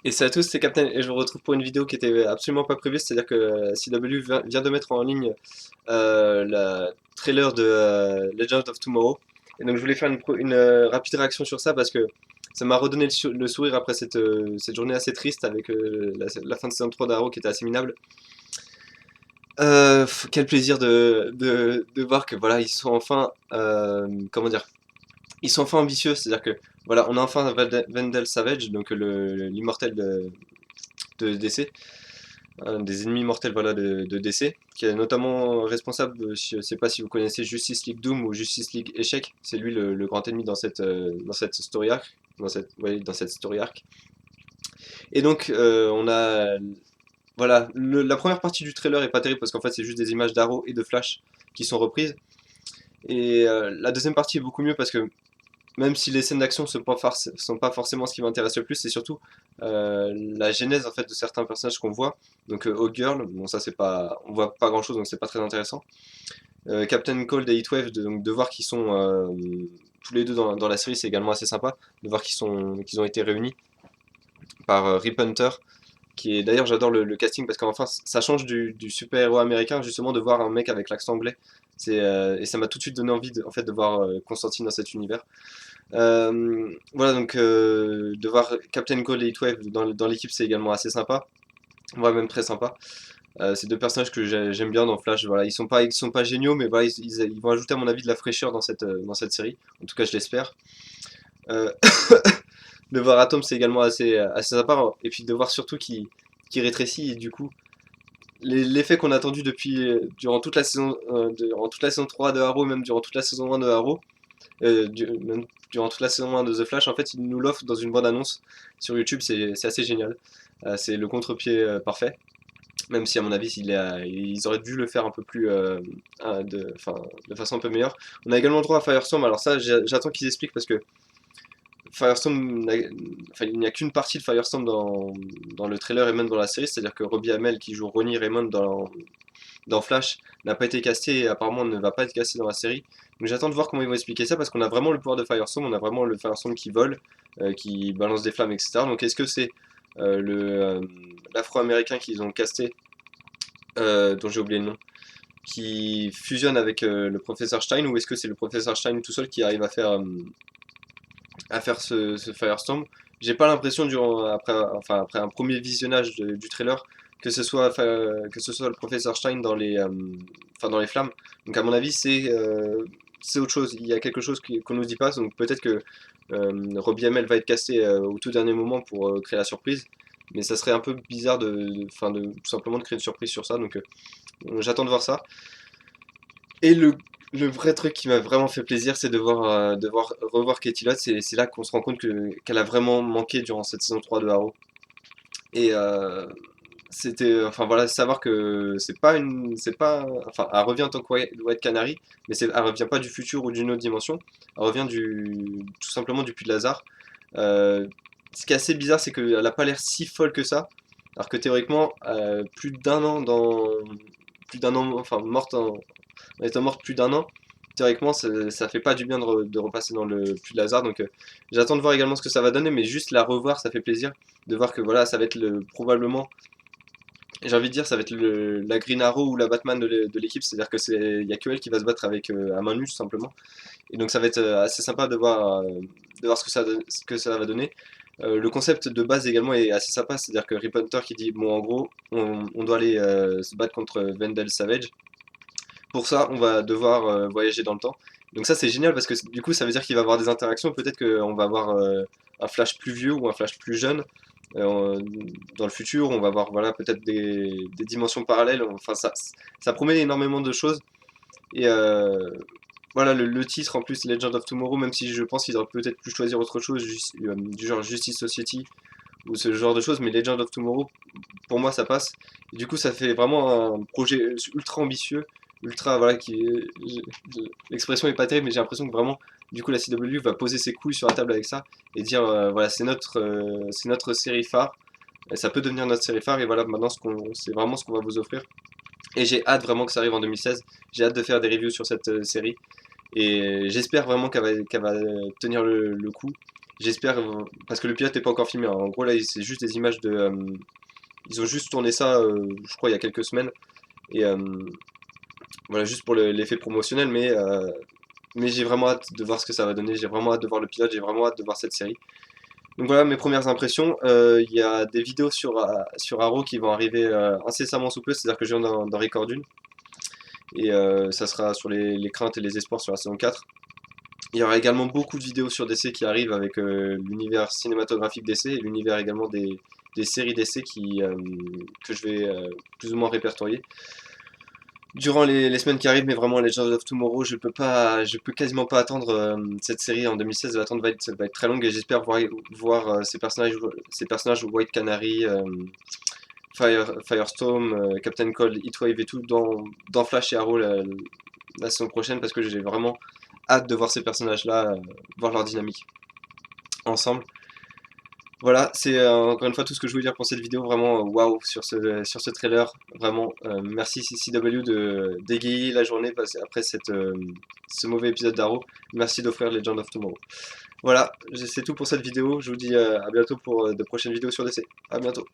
Et salut à tous, c'est Captain et je vous retrouve pour une vidéo qui était absolument pas prévue, c'est-à-dire que CW vient de mettre en ligne la trailer de Legend of Tomorrow. Et donc je voulais faire une rapide réaction sur ça parce que ça m'a redonné le sourire après cette journée assez triste avec la fin de saison 3 d'Arrow qui était assez minable. Quel plaisir de voir que voilà, ils sont enfin, comment dire, ils sont enfin ambitieux, c'est-à-dire que voilà, on a enfin Vandal Savage, donc l'immortel de DC, un des ennemis mortels voilà, de DC, qui est notamment responsable, je ne sais pas si vous connaissez Justice League Doom ou Justice League Échec, c'est lui le grand ennemi dans cette story arc, dans cette story arc. Et donc on a, voilà, la première partie du trailer est pas terrible parce qu'en fait c'est juste des images d'Arrow et de Flash qui sont reprises. Et la deuxième partie est beaucoup mieux parce que même si les scènes d'action sont pas forcément ce qui m'intéresse le plus, c'est surtout la genèse en fait de certains personnages qu'on voit. Donc Hawk Girl, bon ça c'est pas, on voit pas grand chose donc c'est pas très intéressant. Captain Cold et Heatwave, donc de voir qu'ils sont tous les deux dans la série, c'est également assez sympa de voir qu'ils ont été réunis par Rip Hunter, qui est d'ailleurs j'adore le casting parce qu'enfin ça change du super-héros américain justement de voir un mec avec l'accent anglais. Et ça m'a tout de suite donné envie en fait, de voir Constantine dans cet univers. Voilà, donc de voir Captain Cold et Heatwave dans l'équipe, c'est également assez sympa, voire même très sympa. C'est deux personnages que j'aime bien dans Flash. Voilà, ils sont pas géniaux, mais voilà, ils vont ajouter à mon avis de la fraîcheur dans cette série. En tout cas, je l'espère. Euh, de voir Atom, c'est également assez sympa. Et puis de voir surtout qu'il rétrécit. Et du coup, l'effet qu'on a attendu durant toute la saison 3 de Arrow, même durant toute la saison 1 de Arrow, même durant toute la saison 1 de The Flash, en fait, il nous l'offre dans une bande-annonce sur YouTube, c'est assez génial. C'est le contre-pied parfait, même si à mon avis, ils auraient dû le faire un peu plus, enfin, de façon un peu meilleure. On a également le droit à Firestorm, alors ça, j'attends qu'ils expliquent parce que enfin, il n'y a qu'une partie de Firestorm dans le trailer et même dans la série, c'est-à-dire que Robbie Amell qui joue Ronnie Raymond dans Flash n'a pas été casté et apparemment ne va pas être casté dans la série. Donc j'attends de voir comment ils vont expliquer ça parce qu'on a vraiment le pouvoir de Firestorm, on a vraiment le Firestorm qui vole, qui balance des flammes, etc. Donc est-ce que c'est l'afro-américain qu'ils ont casté, dont j'ai oublié le nom, qui fusionne avec le professeur Stein, ou est-ce que c'est le professeur Stein tout seul qui arrive à faire ce Firestorm? J'ai pas l'impression après un premier visionnage du trailer que ce soit le professeur Stein dans les flammes. Donc à mon avis c'est autre chose. Il y a quelque chose qu'on nous dit pas. Donc peut-être que Robbie Amell va être casté au tout dernier moment pour créer la surprise. Mais ça serait un peu bizarre de tout simplement de créer une surprise sur ça. Donc j'attends de voir ça. Et le vrai truc qui m'a vraiment fait plaisir, c'est revoir Katie Lotz. C'est là qu'on se rend compte qu'elle a vraiment manqué durant cette saison 3 de Arrow. Et enfin voilà, savoir que enfin, elle revient en tant que White Canary, mais elle revient pas du futur ou d'une autre dimension. Elle revient tout simplement du Puy de Lazare. Euh, Ce qui est assez bizarre, c'est qu'elle a pas l'air si folle que ça. Alors que théoriquement, plus d'un an, enfin en étant morte plus d'un an, théoriquement, ça fait pas du bien de repasser dans le puits de Lazare. Donc, j'attends de voir également ce que ça va donner, mais juste la revoir, ça fait plaisir de voir que voilà, ça va être probablement, j'ai envie de dire, ça va être la Green Arrow ou la Batman de l'équipe. C'est-à-dire que il y a que elle qui va se battre avec à main nue, tout simplement. Et donc, ça va être assez sympa de voir ce que ça va donner. Le concept de base également est assez sympa, c'est-à-dire que Rip Hunter qui dit bon en gros on doit aller se battre contre Vendel Savage. Pour ça, on va devoir voyager dans le temps. Donc ça, c'est génial parce que du coup, ça veut dire qu'il va y avoir des interactions. Peut-être qu'on va avoir un Flash plus vieux ou un Flash plus jeune euh, dans le futur. On va avoir voilà, peut-être des dimensions parallèles. Enfin, ça promet énormément de choses. Et voilà, le titre en plus, Legend of Tomorrow, même si je pense qu'ils auraient peut-être pu choisir autre chose, du genre Justice Society ou ce genre de choses. Mais Legend of Tomorrow, pour moi, ça passe. Et du coup, ça fait vraiment un projet ultra ambitieux, ultra, voilà, l'expression est pas terrible, mais j'ai l'impression que vraiment, du coup, la CW va poser ses couilles sur la table avec ça et dire, voilà, c'est notre série phare. Et ça peut devenir notre série phare et voilà, maintenant, c'est vraiment ce qu'on va vous offrir. Et j'ai hâte vraiment que ça arrive en 2016. J'ai hâte de faire des reviews sur cette série. Et j'espère vraiment qu'elle va tenir le coup. J'espère, parce que le pilote n'est pas encore filmé, hein. En gros là c'est juste des images de... ils ont juste tourné ça, je crois, il y a quelques semaines. Et voilà, juste pour l'effet promotionnel, mais j'ai vraiment hâte de voir ce que ça va donner, j'ai vraiment hâte de voir le pilote, j'ai vraiment hâte de voir cette série. Donc voilà mes premières impressions. Il y a des vidéos sur Arrow qui vont arriver incessamment sous peu, c'est-à-dire que je viens d'en record une. Et ça sera sur les craintes et les espoirs sur la saison 4. Il y aura également beaucoup de vidéos sur DC qui arrivent avec l'univers cinématographique DC et l'univers également des séries DC que je vais plus ou moins répertorier durant les semaines qui arrivent, mais vraiment Legends of Tomorrow, je peux quasiment pas attendre cette série en 2016. L'attente va être très longue et j'espère voir ces personnages White Canary, Firestorm, Captain Cold, Heatwave et tout dans Flash et Arrow la saison prochaine parce que j'ai vraiment hâte de voir ces personnages-là, voir leur dynamique ensemble. Voilà, c'est encore une fois tout ce que je voulais dire pour cette vidéo. Vraiment, waouh sur ce trailer. Vraiment, merci CCW de d'égayer la journée après ce mauvais épisode d'Arrow. Merci d'offrir Legend of Tomorrow. Voilà, c'est tout pour cette vidéo. Je vous dis à bientôt pour de prochaines vidéos sur DC. À bientôt.